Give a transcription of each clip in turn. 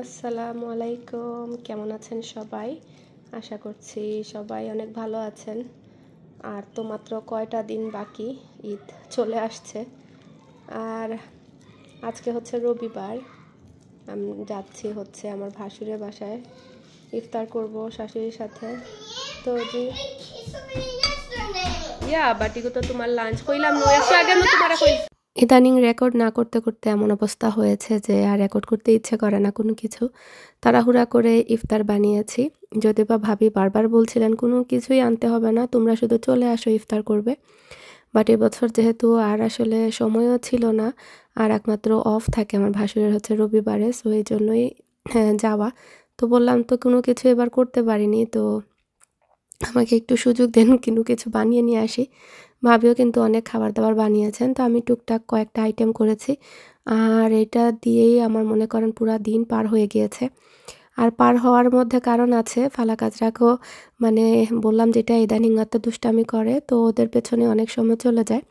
আসসালামু আলাইকুম, কেমন আছেন সবাই? আশা করছি সবাই অনেক ভালো আছেন। আর তো মাত্র কয়টা দিন বাকি, ঈদ চলে আসছে। আর আজকে হচ্ছে রবিবার, আমি যাচ্ছি হচ্ছে আমার ভাসুরের বাসায় ইফতার করব শাশুড়ির সাথে। তো জি বাট এগুলো তো তোমার লাঞ্চ কইলাম নো এসে আগে নো তোমারা কই। ইদানিং রেকর্ড না করতে করতে এমন অবস্থা হয়েছে যে আর রেকর্ড করতে ইচ্ছে করে না কোনো কিছু। তাড়াহুড়া করে ইফতার বানিয়েছি। যদি বা ভাবি বারবার বলছিলেন কোনো কিছুই আনতে হবে না, তোমরা শুধু চলে আসো ইফতার করবে। বাট এবছর যেহেতু আর আসলে সময়ও ছিল না, আর একমাত্র অফ থাকে আমার ভাসুরের হচ্ছে রবিবারে, সো এই জন্যই যাওয়া। তো বললাম তো কোনো কিছু এবার করতে পারিনি, তো আমাকে একটু সুযোগ দেন, কোনো কিছু বানিয়ে নিয়ে আসি। ভাবিও কিন্তু অনেক খাবার দাবার বানিয়েছেন, তো আমি টুকটাক কয়েকটা আইটেম করেছি। আর এটা দিয়েই আমার মনে করেন পুরা দিন পার হয়ে গিয়েছে। আর পার হওয়ার মধ্যে কারণ আছে, ফালা কাজরাকেও মানে বললাম যেটা ইদানিং এত দুষ্টামি করে, তো ওদের পেছনে অনেক সময় চলে যায়।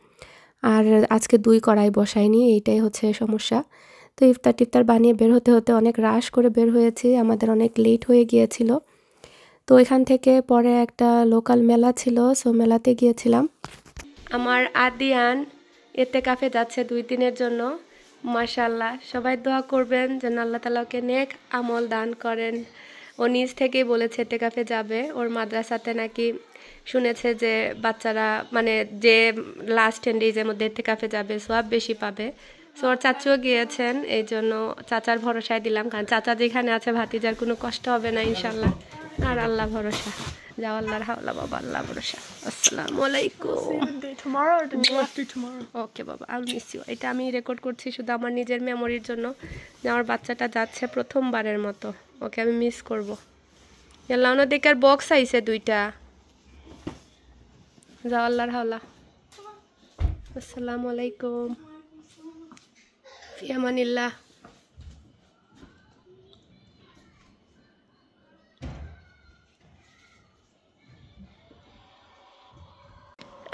আর আজকে 2 কড়াই বসাইনি, এইটাই হচ্ছে সমস্যা। তো ইফতার টিফতার বানিয়ে বের হতে হতে অনেক রাশ করে বের হয়েছি, আমাদের অনেক লেট হয়ে গিয়েছিল। তো এখান থেকে পরে একটা লোকাল মেলা ছিল, সো মেলাতে গিয়েছিলাম। আমার আদিয়ান ইতিকাফে যাচ্ছে 2 দিনের জন্য। মাশাআল্লাহ, সবাই দোয়া করবেন যেন আল্লাহ তাআলা ওকে নেক আমল দান করেন। ও নিজ থেকেই বলেছে ইতিকাফে যাবে। ওর মাদ্রাসাতে নাকি শুনেছে যে বাচ্চারা মানে যে লাস্ট 10 ডেজের মধ্যে ইতিকাফে যাবে সওয়াব বেশি পাবে। সো ওর চাচুও গিয়েছেন, এই জন্য চাচার ভরসায় দিলাম, কারণ চাচা যেখানে আছে ভাতিজার কোনো কষ্ট হবে না ইনশাল্লাহ। আর আল্লাহ ভরসা, যাও আল্লাহর হাওলা বাবা, আল্লাহ ভরসা। আসসালামু আলাইকুম। Tomorrow or the day after tomorrow? ওকে বাবা, আই উইল মিস ইউ। এটা আমি রেকর্ড করছি শুধু আমার নিজের মেমোরির জন্য, যে আমার বাচ্চাটা যাচ্ছে প্রথমবারের মতো, ওকে আমি মিস করব। এলাউনো দেখার বক্স আইছে 2টা, যাও আল্লাহর হাওলা। আসসালামু আলাইকুম, ফি আমানিল্লাহ।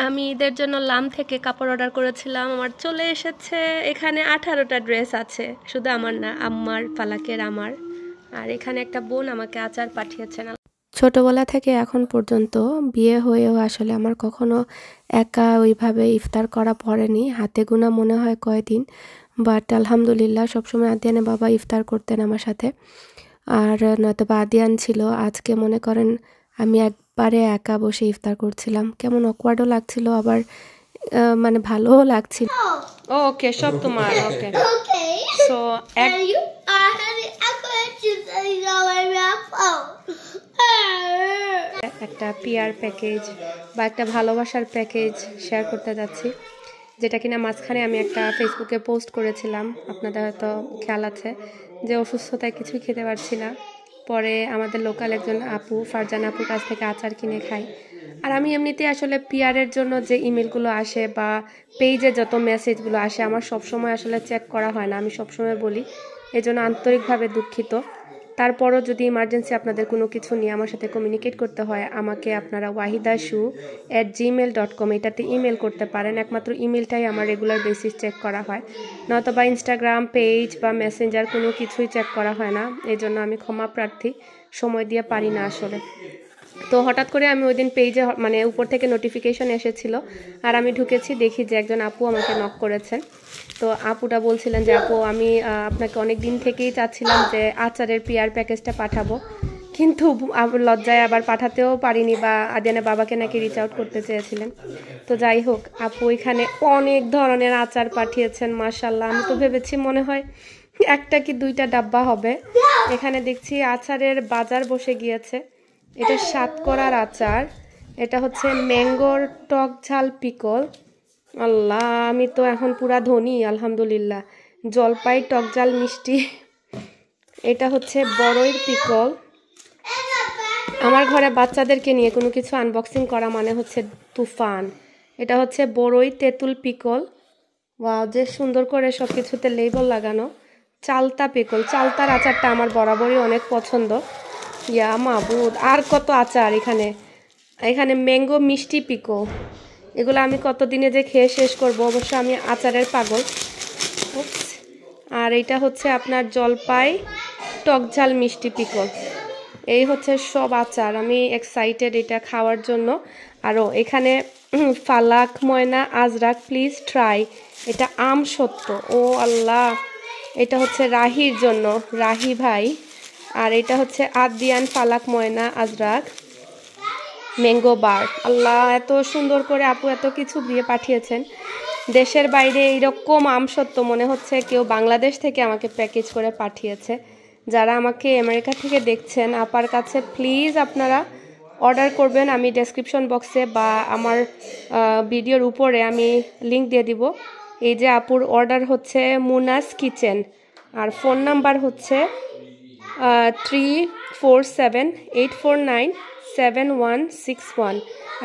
আমি ঈদের জন্য লাম থেকে কাপড় অর্ডার করেছিলাম, আমার চলে এসেছে। এখানে 18টা ড্রেস আছে, শুধু আমার না, আম্মার, ফালাকের, আমার। আর এখানে একটা বোন আমাকে আচার পাঠিয়েছেন। ছোটবেলা থেকে এখন পর্যন্ত বিয়ে হয়েও আসলে আমার কখনো একা ওইভাবে ইফতার করা পড়েনি, হাতে গোনা মনে হয় কয়দিন। বাট আলহামদুলিল্লাহ সবসময় আদিয়ানের বাবা ইফতার করতেন আমার সাথে, আর নয়তো বা আদিয়ান ছিল। আজকে মনে করেন আমি একবারে একা বসে ইফতার করছিলাম, কেমন অকওয়ার্ডও লাগছিল, আবার মানে ভালোও লাগছিল। ওকে, সব তোমার। ওকে, সো একটা পিয়ার প্যাকেজ বা একটা ভালোবাসার প্যাকেজ শেয়ার করতে যাচ্ছি, যেটা কিনা মাঝখানে আমি একটা ফেসবুকে পোস্ট করেছিলাম, আপনাদের হয়তো খেয়াল আছে, যে অসুস্থতায় কিছুই খেতে পারছি না। পরে আমাদের লোকাল একজন আপু, ফারজান আপুর কাছ থেকে আচার কিনে খাই। আর আমি এমনিতেই আসলে পিয়ারের জন্য যে ইমেলগুলো আসে বা পেজে যত মেসেজগুলো আসে আমার সবসময় আসলে চেক করা হয় না, আমি সবসময় বলি, এই জন্য আন্তরিকভাবে দুঃখিত। তারপরও যদি ইমার্জেন্সি আপনাদের কোনো কিছু নিয়ে আমার সাথে কমিউনিকেট করতে হয়, আমাকে আপনারা wahidashu@gmail.com এটাতে ইমেল করতে পারেন। একমাত্র ইমেলটাই আমার রেগুলার বেসিস চেক করা হয়, নয়তো বা ইনস্টাগ্রাম পেজ বা মেসেঞ্জার কোনো কিছুই চেক করা হয় না। এই জন্য আমি ক্ষমা প্রার্থী, সময় দিয়ে পারি না আসলে। তো হঠাৎ করে আমি ওই দিন পেজে মানে উপর থেকে নোটিফিকেশন এসেছিল, আর আমি ঢুকেছি, দেখি যে একজন আপু আমাকে নক করেছেন। তো আপুটা বলছিলেন যে আপু, আমি আপনাকে অনেক দিন থেকেই চাচ্ছিলাম যে আচারের পিয়ার প্যাকেজটা পাঠাবো, কিন্তু লজ্জায় আবার পাঠাতেও পারিনি, বা আদিয়ানের বাবাকে নাকি রিচ আউট করতে চেয়েছিলেন। তো যাই হোক, আপু এখানে অনেক ধরনের আচার পাঠিয়েছেন, মাশাল্লাহ। আমি তো ভেবেছি মনে হয় একটা কি 2টা ডাব্বা হবে। এখানে দেখছি আচারের বাজার বসে গিয়েছে। এটা সাতকরার আচার, এটা হচ্ছে ম্যাঙ্গোর টক ঝাল পিকল। আল্লাহ, আমি তো এখন পুরা ধনী আলহামদুলিল্লাহ। জলপাই টক ঝাল মিষ্টি, এটা হচ্ছে বড়ইর পিকল। আমার ঘরে বাচ্চাদেরকে নিয়ে কোনো কিছু আনবক্সিং করা মানে হচ্ছে তুফান। এটা হচ্ছে বড়ই তেঁতুল পিকল, ওয়াও, যে সুন্দর করে সব কিছুতে লেবেল লাগানো। চালতা পিকল, চালতার আচারটা আমার বরাবরই অনেক পছন্দ। ইয়া মাবুদ, আর কত আচার এখানে। এখানে ম্যাঙ্গো মিষ্টি পিকল, এগুলো আমি কতদিনে যে খেয়ে শেষ করব, অবশ্য আমি আচারের পাগল। আর এটা হচ্ছে আপনার জলপাই টক ঝাল মিষ্টি পিকল, এই হচ্ছে সব আচার। আমি এক্সাইটেড এটা খাওয়ার জন্য। আরও এখানে ফালাক, ময়না, আজরাক, প্লিজ ট্রাই। এটা আম সত্য, ও আল্লাহ। এটা হচ্ছে রাহির জন্য, রাহি ভাই। আর এটা হচ্ছে আদিয়ান, ফালাক, ময়না, আজরাক, ম্যাঙ্গো বার। আল্লাহ, এত সুন্দর করে আপু এত কিছু দিয়ে পাঠিয়েছেন। দেশের বাইরে এইরকম আম সত্য মনে হচ্ছে কেউ বাংলাদেশ থেকে আমাকে প্যাকেজ করে পাঠিয়েছে। যারা আমাকে আমেরিকা থেকে দেখছেন, আপার কাছে প্লিজ আপনারা অর্ডার করবেন। আমি ডেসক্রিপশন বক্সে বা আমার ভিডিওর উপরে আমি লিংক দিয়ে দিব। এই যে আপুর অর্ডার হচ্ছে মুনাস কিচেন, আর ফোন নাম্বার হচ্ছে 3478497161।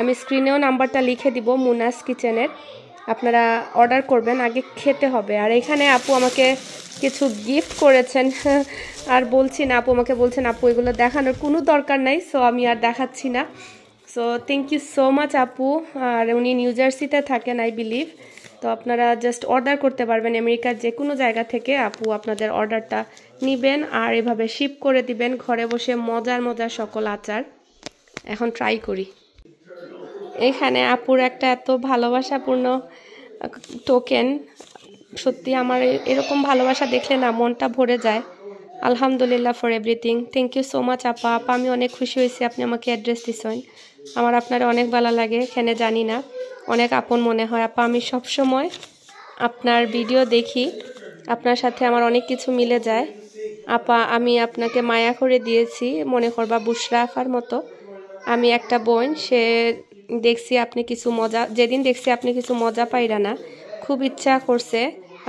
আমি স্ক্রিনেও নাম্বারটা লিখে দিব মুনাস কিচেনের। আপনারা অর্ডার করবেন, আগে খেতে হবে। আর এখানে আপু আমাকে কিছু গিফট করেছেন আর বলছি না, আপু আমাকে বলছেন আপু এগুলো দেখানোর কোনো দরকার নাই, সো আমি আর দেখাচ্ছি না। So thank you so much আপু। আর উনি নিউ জার্সিতে থাকেন আই বিলিভ। তো আপনারা জাস্ট অর্ডার করতে পারবেন আমেরিকার যে কোনো জায়গা থেকে। আপু আপনাদের অর্ডারটা নেবেন আর এভাবে শিপ করে দিবেন ঘরে বসে। মজার মজার সকল আচার এখন ট্রাই করি। এখানে আপুর একটা এত ভালোবাসাপূর্ণ টোকেন, সত্যি আমার এরকম ভালোবাসা দেখলে না মনটা ভরে যায়। আলহামদুলিল্লাহ for everything. Thank you so much আপা। আপা আমি অনেক খুশি হয়েছি আপনি আমাকে অ্যাড্রেস দিছেন। আমার আপনারা অনেক ভালো লাগে, এখানে জানি না অনেক আপন মনে হয়। আপা আমি সবসময় আপনার ভিডিও দেখি, আপনার সাথে আমার অনেক কিছু মিলে যায়। আপা আমি আপনাকে মায়া করে দিয়েছি, মনে করবা বুশরা আফার মতো। আমি একটা বোন, সে দেখছি আপনি কিছু মজা, যেদিন দেখছি আপনি কিছু মজা পাইরা না, খুব ইচ্ছা করছে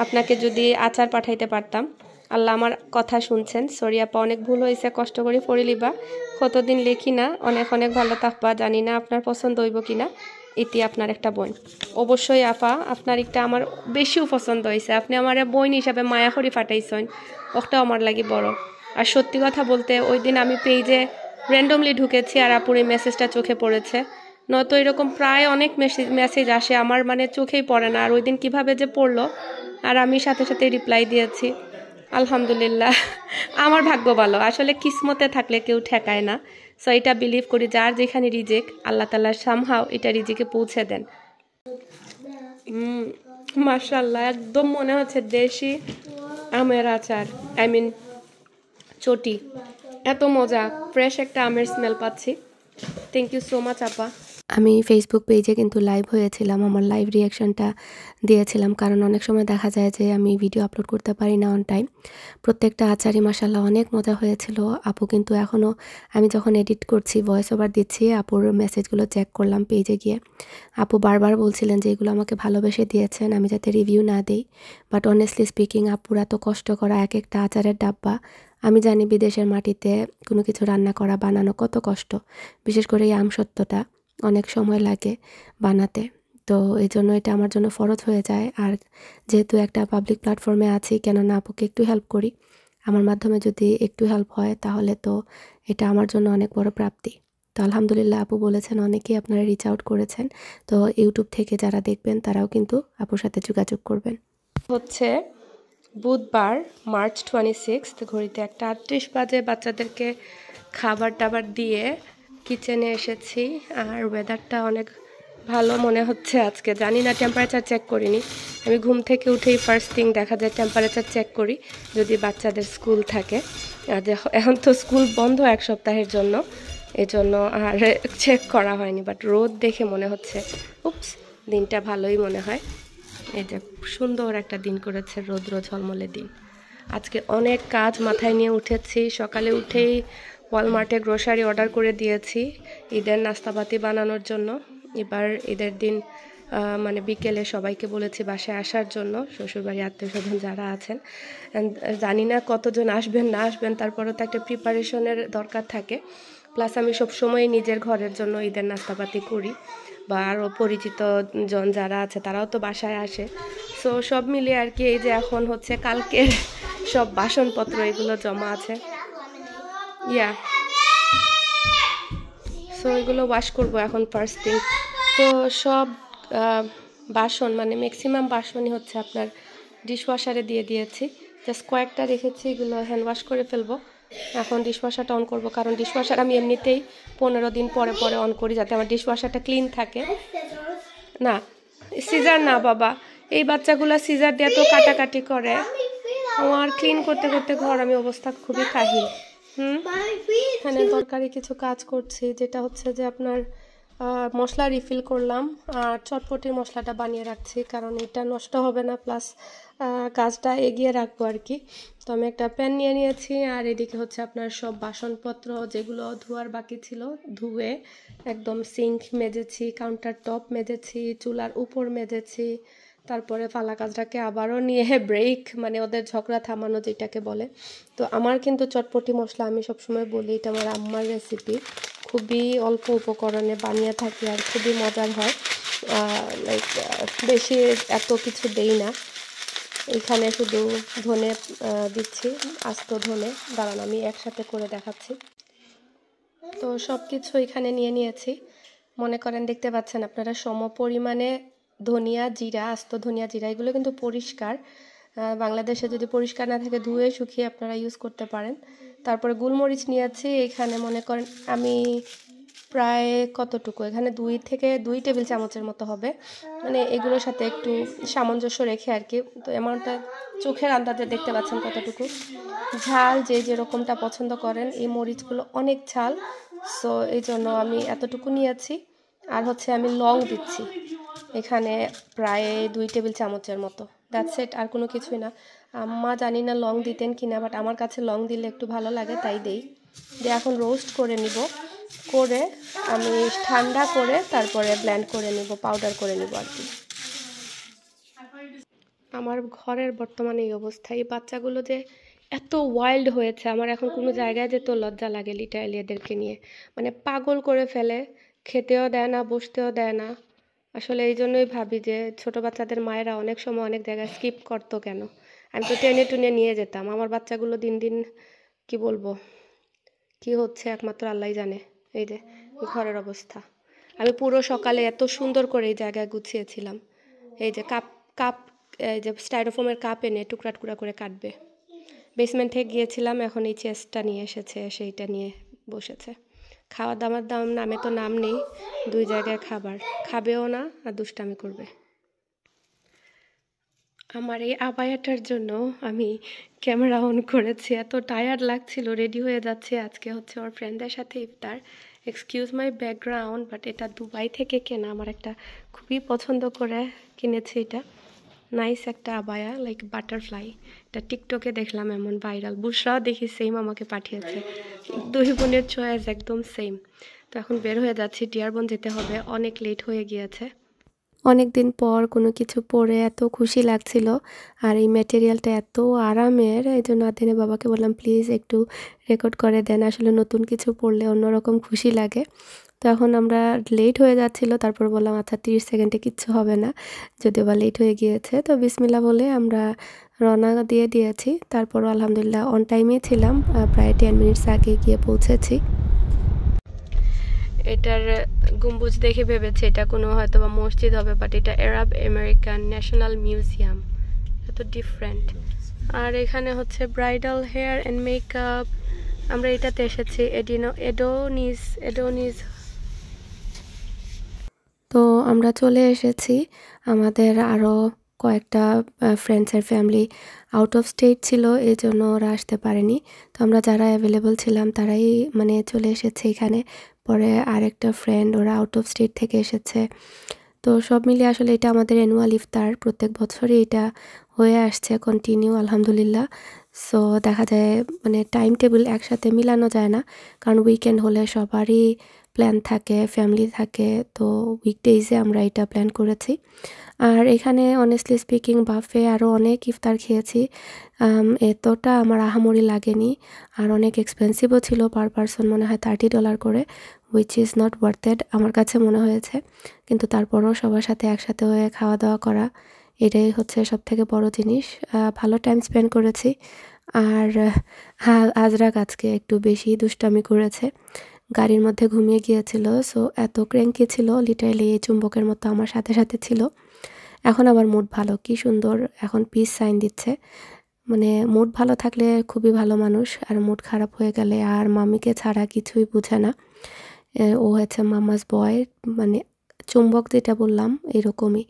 আপনাকে যদি আচার পাঠাইতে পারতাম। আল্লাহ আমার কথা শুনছেন। সরি আপা, অনেক ভুল হয়েছে, কষ্ট করে পড়ে লিবা। কতদিন লেখি না, অনেক অনেক ভালো থাকবা। জানি না আপনার পছন্দ হইব কিনা। ইতি আপনার একটা বোন। অবশ্যই আপা আপনার একটা আমার বেশিও পছন্দ হয়েছে। আপনি আমার বোন হিসাবে মায়া করে পাঠাইছেন, ওটাও আমার লাগে বড়। আর সত্যি কথা বলতে ওই দিন আমি পেজে র্যান্ডমলি ঢুকেছি আর আপুর এই মেসেজটা চোখে পড়েছে। নয়তো এরকম প্রায় অনেক মেসেজ আসে, আমার মানে চোখেই পড়ে না। আর ওই দিন কীভাবে যে পড়লো, আর আমি সাথে সাথে রিপ্লাই দিয়েছি। আলহামদুলিল্লাহ, আমার ভাগ্য ভালো। আসলে কিসমতে থাকলে কেউ ঠেকায় না। সো এটা বিলিভ করি, যার যেখানে রিজেক আল্লাহ তাআলা সামহাও এটা রিজিকে পৌঁছে দেন। মাশাআল্লাহ, একদম মনে হচ্ছে দেশি আমের আচার, আই মিন চটি। এত মজা, ফ্রেশ একটা আমের স্মেল পাচ্ছি। থ্যাংক ইউ সো মাচ আপা। আমি ফেসবুক পেজে কিন্তু লাইভ হয়েছিলাম, আমার লাইভ রিয়াকশনটা দিয়েছিলাম। কারণ অনেক সময় দেখা যায় যে আমি ভিডিও আপলোড করতে পারি না অন টাইম। প্রত্যেকটা আচারই মাশাআল্লাহ অনেক মজা হয়েছিল। আপু কিন্তু এখনও আমি যখন এডিট করছি, ভয়েস ওভার দিচ্ছি, আপুর মেসেজগুলো চেক করলাম পেজে গিয়ে। আপু বারবার বলছিলেন যে এগুলো আমাকে ভালোবেসে দিয়েছেন, আমি যাতে রিভিউ না দিই। বাট অনেস্টলি স্পিকিং আপুর এত কষ্ট করা এক একটা আচারের ডাব্বা, আমি জানি বিদেশের মাটিতে কোনো কিছু রান্না করা বানানো কত কষ্ট। বিশেষ করে এই আমসত্ত্বটা অনেক সময় লাগে বানাতে। তো এই জন্য এটা আমার জন্য ফরজ হয়ে যায়। আর যেহেতু একটা পাবলিক প্ল্যাটফর্মে আছি, কেননা আপুকে একটু হেল্প করি, আমার মাধ্যমে যদি একটু হেল্প হয় তাহলে তো এটা আমার জন্য অনেক বড় প্রাপ্তি। তো আলহামদুলিল্লাহ আপু বলেছেন অনেকেই আপনারা রিচ আউট করেছেন। তো ইউটিউব থেকে যারা দেখবেন তারাও কিন্তু আপুর সাথে যোগাযোগ করবেন। হচ্ছে বুধবার মার্চ 26, ঘড়িতে 1:38 বাজে। বাচ্চাদেরকে খাবার টাবার দিয়ে কিচেনে এসেছি। আর ওয়েদারটা অনেক ভালো মনে হচ্ছে আজকে। জানি না, টেম্পারেচার চেক করিনি। আমি ঘুম থেকে উঠেই ফার্স্ট থিং দেখা যায় টেম্পারেচার চেক করি, যদি বাচ্চাদের স্কুল থাকে। আর এখন তো স্কুল বন্ধ এক সপ্তাহের জন্য, এজন্য আর চেক করা হয়নি। বাট রোদ দেখে মনে হচ্ছে উপস, দিনটা ভালোই মনে হয়। এই যে সুন্দর একটা দিন করেছে, রৌদ্র ঝলমলে দিন। আজকে অনেক কাজ মাথায় নিয়ে উঠেছি। সকালে উঠেই ওয়ালমার্টে গ্রোসারি অর্ডার করে দিয়েছি ঈদের নাস্তাপাতি বানানোর জন্য। এবার ঈদের দিন মানে বিকেলে সবাইকে বলেছি বাসায় আসার জন্য, শ্বশুরবাড়ি আত্মীয়স্বজন যারা আছেন। জানি না কতজন আসবেন না আসবেন, তারপরেও তো একটা প্রিপারেশনের দরকার থাকে। প্লাস আমি সবসময় নিজের ঘরের জন্য ঈদের নাস্তাপাতি করি, বা আরও পরিচিত জন যারা আছে তারাও তো বাসায় আসে। সো সব মিলিয়ে আর কি, এই যে এখন হচ্ছে কালকের সব বাসনপত্র এগুলো জমা আছে, সো এগুলো ওয়াশ করবো এখন ফার্স্ট থিং। তো সব বাসন মানে ম্যাক্সিমাম বাসনই হচ্ছে আপনার ডিশওয়াশারে দিয়ে দিয়েছি। জাস্ট কয়েকটা রেখেছি, এগুলো হ্যান্ড ওয়াশ করে ফেলবো। এখন ডিশওয়াশারটা অন করব, কারণ ডিশওয়াশার আমি এমনিতেই 15 দিন পরে পরে অন করি, যাতে আমার ডিশওয়াশারটা ক্লিন থাকে। না, সিজার না বাবা, এই বাচ্চাগুলা সিজার দিয়ে তো কাটাকাটি করে। আমার ক্লিন করতে করতে ঘর আমি অবস্থা খুবই কাহিল। এখানে দরকারি কিছু কাজ করছি, যেটা হচ্ছে যে আপনার মশলা রিফিল করলাম আর চটপটির মশলাটা বানিয়ে রাখছি, কারণ এটা নষ্ট হবে না, প্লাস কাজটা এগিয়ে রাখবো আর কি। তো আমি একটা প্যান নিয়ে নিয়েছি, আর এদিকে হচ্ছে আপনার সব বাসনপত্র যেগুলো ধোয়ার বাকি ছিল ধুয়ে একদম সিঙ্ক মেজেছি, কাউন্টার টপ মেজেছি, চুলার উপর মেজেছি, তারপরে ফালা কাজটাকে আবারও নিয়ে ব্রেক, মানে ওদের ঝগড়া থামানো যেটাকে বলে। তো আমার কিন্তু চটপটি মশলা আমি সবসময় বলি এটা আমার আম্মার রেসিপি, খুবই অল্প উপকরণে বানিয়ে থাকি আর খুবই মজার হয়। লাইক বেশি এত কিছু দেই না, এখানে শুধু ধনে দিচ্ছি, আস্ত ধনে। দাঁড়ান আমি একসাথে করে দেখাচ্ছি। তো সব কিছু এখানে নিয়ে নিয়েছি, মনে করেন দেখতে পাচ্ছেন আপনারা সম পরিমাণে ধনিয়া জিরা, আস্ত ধনিয়া জিরা, এগুলো কিন্তু পরিষ্কার, বাংলাদেশে যদি পরিষ্কার না থাকে ধুয়ে শুকিয়ে আপনারা ইউজ করতে পারেন। তারপরে গোলমরিচ নিয়েছি, এখানে মনে করেন আমি প্রায় কতটুকু, এখানে 2 টেবিল চামচের মতো হবে, মানে এগুলোর সাথে একটু সামঞ্জস্য রেখে আর কি। তো এমনটা চোখের আন্দাজে দেখতে পাচ্ছেন কতটুকু ঝাল, যে যেরকমটা পছন্দ করেন। এই মরিচগুলো অনেক ঝাল, সো এই জন্য আমি এতটুকু নিয়েছি। আর হচ্ছে আমি লং দিচ্ছি এখানে প্রায় 2 টেবিল চামচের মতো, দ্যাটস ইট, আর কোনো কিছুই না। আম্মা জানি না লং দিতেন কিনা, বাট আমার কাছে লং দিলে একটু ভালো লাগে, তাই দেই। দিয়ে এখন রোস্ট করে নিব, করে আমি ঠান্ডা করে তারপরে ব্লেন্ড করে নিব, পাউডার করে নিব আর কি। আমার ঘরের বর্তমানে এই অবস্থা, এই বাচ্চাগুলো যে এত ওয়াইল্ড হয়েছে, আমার এখন কোনো জায়গায় যেতে লজ্জা লাগে লিটারালি এদেরকে নিয়ে, মানে পাগল করে ফেলে, খেতেও দেয় না, বসতেও দেয় না। আসলে এই জন্যই ভাবি যে ছোট বাচ্চাদের মায়েরা অনেক সময় অনেক জায়গায় স্কিপ করতো কেন, আমি তো টেনে টুনে নিয়ে যেতাম। আমার বাচ্চাগুলো দিন দিন কি বলবো কি হচ্ছে একমাত্র আল্লাহই জানে। এই যে ঘরের অবস্থা, আমি পুরো সকালে এত সুন্দর করে এই জায়গায় গুছিয়েছিলাম, এই যে কাপ কাপ এই যে স্টাইরোফোমের কাপ এনে টুকরা টুকরা করে কাটবে। বেসমেন্টে গিয়েছিলাম, এখন এই চেস্টটা নিয়ে এসেছে, সেইটা নিয়ে বসেছে। খাওয়া দাওয়ার নামে তো নাম নেই, 2 জায়গায় খাবার, খাবেও না আর দুষ্টামি করবে। আমার এই আবায়াটার জন্য আমি ক্যামেরা অন করেছি, এত টায়ার্ড লাগছিল, রেডি হয়ে যাচ্ছে। আজকে হচ্ছে ওর ফ্রেন্ডদের সাথে ইফতার। এক্সকিউজ মাই ব্যাকগ্রাউন্ড, বাট এটা দুবাই থেকে কেনা, আমার একটা খুবই পছন্দ করে কিনেছি। এটা নাইস একটা আবায়া, লাইক বাটারফ্লাই, এটা টিকটকে দেখলাম এমন ভাইরাল, বুশরাও দেখি সেম আমাকে পাঠিয়েছে, 2 বোনের চয়েস একদম সেম। তো এখন বের হয়ে যাচ্ছি, ডিয়ারবন যেতে হবে, অনেক লেট হয়ে গিয়েছে। অনেক দিন পর কোনো কিছু পরে এত খুশি লাগছিল, আর এই ম্যাটেরিয়ালটা এত আরামের, এই জন্য আদিনে বাবাকে বললাম প্লিজ একটু রেকর্ড করে দেন, আসলে নতুন কিছু পরলে অন্যরকম খুশি লাগে। তো এখন আমরা লেট হয়ে যাচ্ছিল, তারপর বললাম আচ্ছা 30 সেকেন্ডে কিচ্ছু হবে না, যদিও বা লেট হয়ে গিয়েছে। তো বিসমিল্লাহ বলে আমরা রওনা দিয়ে দিয়েছি, তারপরও আলহামদুলিল্লাহ অন টাইমেই ছিলাম, প্রায় 10 মিনিটস আগে গিয়ে পৌঁছেছি। এটার গম্বুজ দেখে ভেবেছে এটা কোনো হয়তো বা মসজিদ হবে, বাট এটা আরব আমেরিকান ন্যাশনাল মিউজিয়াম, এত ডিফারেন্ট। আর এখানে হচ্ছে ব্রাইডাল হেয়ার অ্যান্ড মেকআপ, আমরা এটাতে এসেছি এডোনিজ। তো আমরা চলে এসেছি, আমাদের আরও কয়েকটা ফ্রেন্ডসের ফ্যামিলি আউট অফ স্টেট ছিল, এই জন্য ওরা আসতে পারেনি। তো আমরা যারা অ্যাভেলেবল ছিলাম তারাই মানে চলে এসেছে এখানে। পরে আরেকটা ফ্রেন্ড, ওরা আউট অফ স্টেট থেকে এসেছে। তো সব মিলিয়ে আসলে এটা আমাদের অ্যানুয়াল ইফতার, প্রত্যেক বছরই এটা হয়ে আসছে কন্টিনিউ আলহামদুলিল্লাহ। সো দেখা যায় মানে টাইম টেবিল একসাথে মিলানো যায় না, কারণ উইকেন্ড হলে সবারই প্ল্যান থাকে, ফ্যামিলি থাকে, তো উইকডেজে আমরা এটা প্ল্যান করেছি। আর এখানে অনেস্টলি স্পিকিং বাফে আরও অনেক ইফতার খেয়েছি, এতটা আমার আহামরি লাগেনি, আর অনেক এক্সপেন্সিভও ছিল, পার পারসন মনে হয় $30 করে, which is not worth it আমার কাছে মনে হয়েছে। কিন্তু তারপরও সবার সাথে একসাথে হয়ে খাওয়া দাওয়া করা, এটাই হচ্ছে সবথেকে বড় জিনিস। ভালো টাইম স্পেন্ড করেছি। আর আজরাক আজকে একটু বেশি দুষ্টামি করেছে, গাড়ির মধ্যে ঘুমিয়ে গিয়েছিল, সো এত ক্র্যাঙ্কি ছিল, লিটারালি এই চুম্বকের মতো আমার সাথে সাথে ছিল। এখন আবার মুড ভালো, কি সুন্দর এখন পিস সাইন দিচ্ছে, মানে মুড ভালো থাকলে খুবই ভালো মানুষ, আর মুড খারাপ হয়ে গেলে আর মাম্মিকে ছাড়া কিছুই বুঝে না। ও হচ্ছে মাম্মাস বয়, মানে চুম্বক যেটা বললাম এরকমই।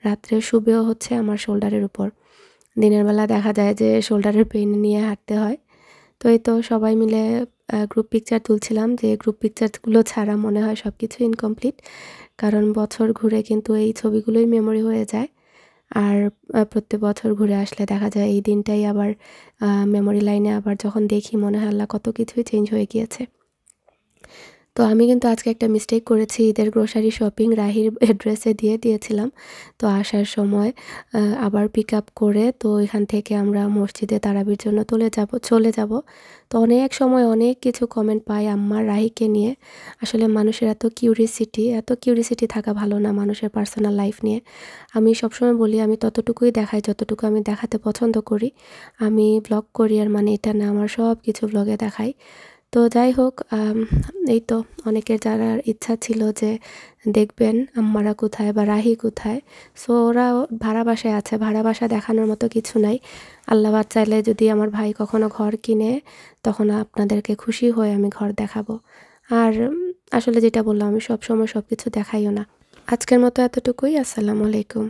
রাত্রে শুবেও হচ্ছে আমার শোল্ডারের উপর, দিনের বেলা দেখা যায় যে শোল্ডারের পেইন নিয়ে হাঁটতে হয়। তো এই তো সবাই মিলে গ্রুপ পিকচার তুলছিলাম, যে গ্রুপ পিকচারগুলো ছাড়া মনে হয় সব কিছু ইনকমপ্লিট, কারণ বছর ঘুরে কিন্তু এই ছবিগুলোই মেমোরি হয়ে যায়। আর প্রত্যেক বছর ঘুরে আসলে দেখা যায় এই দিনটাই আবার মেমোরি লাইনে আবার যখন দেখি মনে হয় আল্লাহ কত কিছুই চেঞ্জ হয়ে গিয়েছে। তো আমি কিন্তু আজকে একটা মিস্টেক করেছি, ঈদের গ্রোসারি শপিং রাহির অ্যাড্রেসে দিয়ে দিয়েছিলাম। তো আসার সময় আবার পিক আপ করে তো এখান থেকে আমরা মসজিদে তারাবির জন্য চলে যাব। তো অনেক সময় অনেক কিছু কমেন্ট পাই আম্মার রাহিকে নিয়ে। আসলে মানুষের এত কিউরিসিটি থাকা ভালো না মানুষের পার্সোনাল লাইফ নিয়ে। আমি সবসময় বলি আমি ততটুকুই দেখাই যতটুকু আমি দেখাতে পছন্দ করি। আমি ব্লগ করি আর মানে এটা না, আমার সব কিছু ব্লগে দেখাই। তো যাই হোক, এই তো অনেকের জানার ইচ্ছা ছিল যে দেখবেন আম্মারা কোথায় বা রাহি কোথায়। সো ওরা ভাড়া বাসায় আছে, ভাড়া বাসা দেখানোর মতো কিছু নাই। আল্লাহ চাইলে যদি আমার ভাই কখনো ঘর কিনে, তখন আপনাদেরকে খুশি হয়ে আমি ঘর দেখাবো। আর আসলে যেটা বললাম, আমি সবসময় সব কিছু দেখাইও না। আজকের মতো এতটুকুই। আসসালামু আলাইকুম।